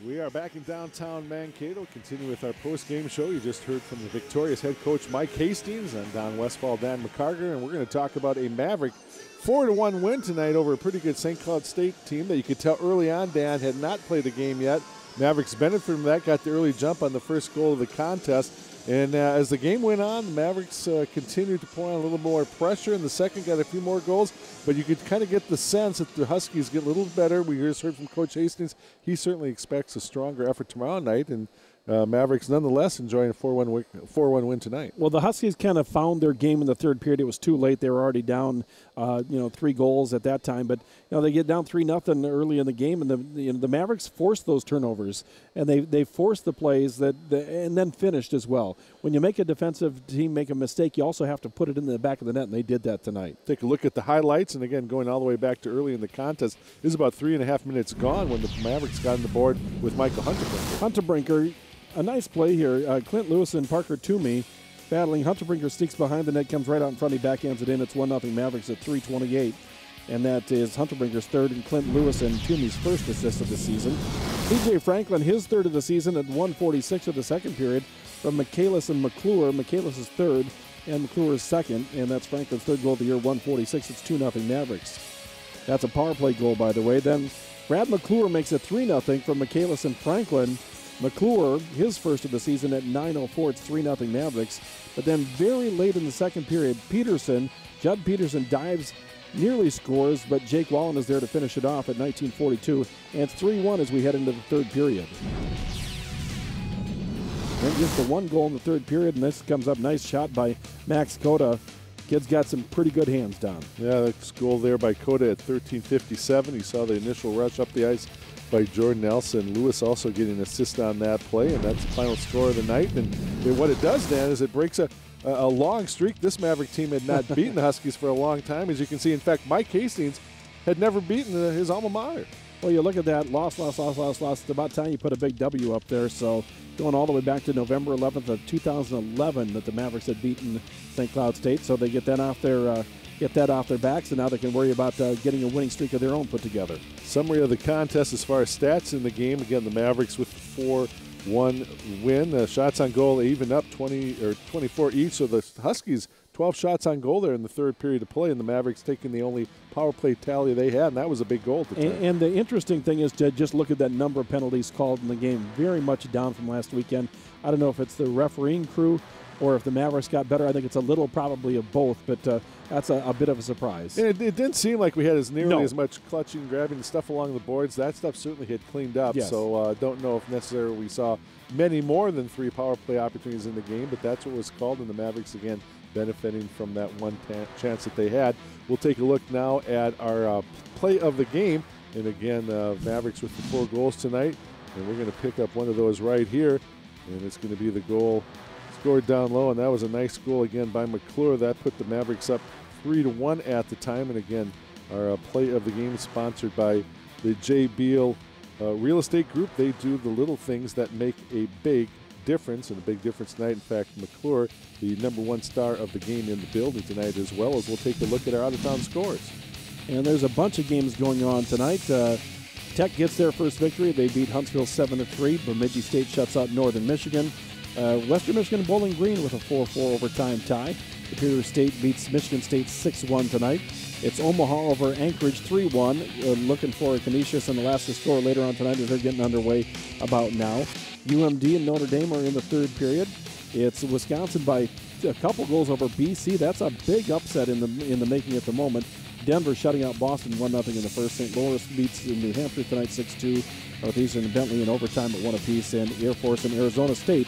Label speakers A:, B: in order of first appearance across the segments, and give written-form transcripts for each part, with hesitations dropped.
A: We are back in downtown Mankato. Continue with our post-game show. You just heard from the victorious head coach Mike Hastings and Don Westfall, Dan McCarger, and we're going to talk about a Maverick 4-1 win tonight over a pretty good St. Cloud State team that you could tell early on Dan had not played a game yet. Mavericks benefited from that, got the early jump on the first goal of the contest. And as the game went on, the Mavericks continued to pour on a little more pressure. In the second, got a few more goals. But you could kind of get the sense that the Huskies get a little better. We just heard from Coach Hastings. He certainly expects a stronger effort tomorrow night. And Mavericks nonetheless enjoying a 4-1 win tonight.
B: Well, the Huskies kind of found their game in the third period. It was too late. They were already down, 3 goals at that time. But they get down 3-0 early in the game, and the Mavericks forced those turnovers, and they forced the plays and then finished as well. When you make a defensive team make a mistake, you also have to put it in the back of the net, and they did that tonight.
A: Take a look at the highlights, and again, going all the way back to early in the contest, this is about 3.5 minutes gone when the Mavericks got on the board with Michael
B: Hunterbrinker. A nice play here. Clint Lewis and Parker Toomey battling. Hunterbrinker sneaks behind the net, comes right out in front. He backhands it in. It's 1-0 Mavericks at 3:28. And that is Hunterbrinker's third and Clint Lewis and Toomey's first assist of the season. TJ Franklin, his third of the season at 1:46 of the second period from Michaelis and McClure. Michaelis is third and McClure is second. And that's Franklin's third goal of the year, 1:46. It's 2-0 Mavericks. That's a power play goal, by the way. Then Brad McClure makes it 3-0 from Michaelis and Franklin. McClure, his first of the season at 9:04, it's 3-0 Mavericks. But then very late in the second period, Judd Peterson dives, nearly scores, but Jake Wallen is there to finish it off at 19:42. And it's 3-1 as we head into the third period. Then just the one goal in the third period, and this comes up, nice shot by Max Cota. Kid's got some pretty good hands down.
A: Yeah, that's goal there by Cota at 13:57. You saw the initial rush up the ice by Jordan Nelson. Lewis also getting an assist on that play, and that's the final score of the night. And what it does, Dan, is it breaks a long streak. This Maverick team had not beaten the Huskies for a long time. As you can see, in fact, Mike Hastings had never beaten his alma mater.
B: Well, you look at that, loss. It's about time you put a big W up there. So going all the way back to November 11th of 2011 that the Mavericks had beaten St. Cloud State. So they get that off their backs, and now they can worry about getting a winning streak of their own put together.
A: Summary of the contest as far as stats in the game. Again, the Mavericks with 4-1 win. Shots on goal even up 24 each. So the Huskies 12 shots on goal there in the third period of play, and the Mavericks taking the only power play tally they had, and that was a big goal at the time.
B: And the interesting thing is to just look at that number of penalties called in the game. Very much down from last weekend. I don't know if it's the refereeing crew or if the Mavericks got better. I think it's a little probably of both, but that's a bit of a surprise.
A: And it didn't seem like we had as as much clutching, grabbing stuff along the boards. That stuff certainly had cleaned up.
B: Yes.
A: So don't know if necessarily we saw many more than 3 power play opportunities in the game, but that's what was called, and the Mavericks, again, benefiting from that one chance that they had. We'll take a look now at our play of the game. And again, Mavericks with the 4 goals tonight, and we're going to pick up one of those right here, and it's going to be the goal scored down low, and that was a nice goal again by McClure. That put the Mavericks up 3-1 at the time. And again, our play of the game is sponsored by the J. Beal Real Estate Group. They do the little things that make a big difference, and a big difference tonight. In fact, McClure, the #1 star of the game in the building tonight, as well as we'll take a look at our out-of-town scores.
B: And there's a bunch of games going on tonight. Tech gets their first victory. They beat Huntsville 7-3. Bemidji State shuts out Northern Michigan. Western Michigan Bowling Green with a 4-4 overtime tie. Superior State beats Michigan State 6-1 tonight. It's Omaha over Anchorage 3-1. Looking for a Canisius and Alaska score later on tonight as they're getting underway about now. UMD and Notre Dame are in the third period. It's Wisconsin by a couple goals over BC. That's a big upset in the making at the moment. Denver shutting out Boston 1-0 in the first. St. Louis beats New Hampshire tonight 6-2. Northeastern and Bentley in overtime at 1 apiece. And Air Force and Arizona State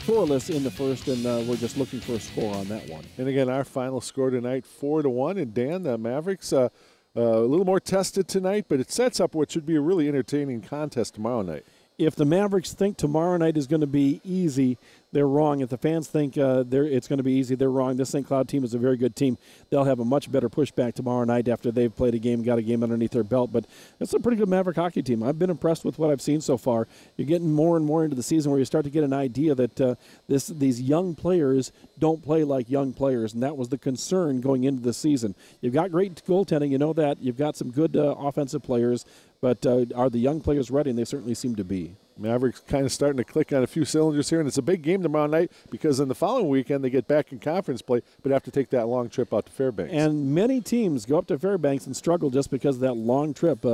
B: scoreless in the first, and we're just looking for a score on that one.
A: And again, our final score tonight, 4-1. And Dan, the Mavericks a little more tested tonight, but it sets up what should be a really entertaining contest tomorrow night.
B: If the Mavericks think tomorrow night is going to be easy, they're wrong. If the fans think it's going to be easy, they're wrong. This St. Cloud team is a very good team. They'll have a much better pushback tomorrow night after they've played a game, got a game underneath their belt. But it's a pretty good Maverick hockey team. I've been impressed with what I've seen so far. You're getting more and more into the season where you start to get an idea that these young players don't play like young players, and that was the concern going into the season. You've got great goaltending, you know that. You've got some good offensive players, but are the young players ready? And they certainly seem to be.
A: Mavericks kind of starting to click on a few cylinders here, and it's a big game tomorrow night because in the following weekend they get back in conference play, but have to take that long trip out to Fairbanks.
B: And many teams go up to Fairbanks and struggle just because of that long trip.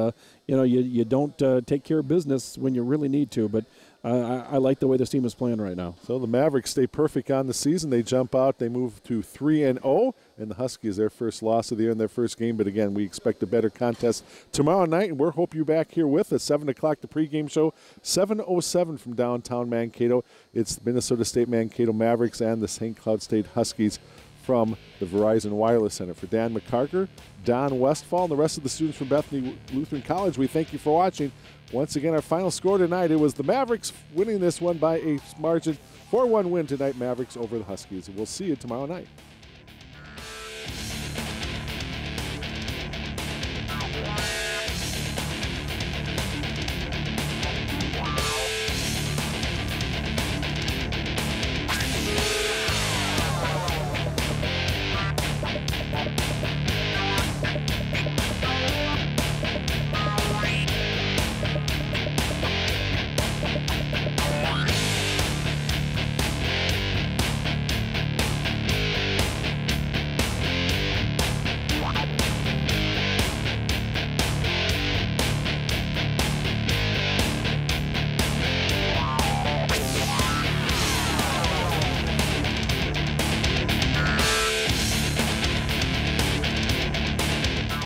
B: You don't take care of business when you really need to, but I like the way this team is playing right now.
A: So the Mavericks stay perfect on the season. They jump out. They move to 3-0, and the Huskies their first loss of the year in their first game. But again, we expect a better contest tomorrow night, and we'll hope you back here with us. 7 o'clock, the pregame show, 7:07 from downtown Mankato. It's Minnesota State Mankato Mavericks and the St. Cloud State Huskies from the Verizon Wireless Center. For Dan McCarker, Don Westfall, and the rest of the students from Bethany Lutheran College, we thank you for watching. Once again, our final score tonight, it was the Mavericks winning this one by a margin. 4-1 win tonight, Mavericks over the Huskies. We'll see you tomorrow night.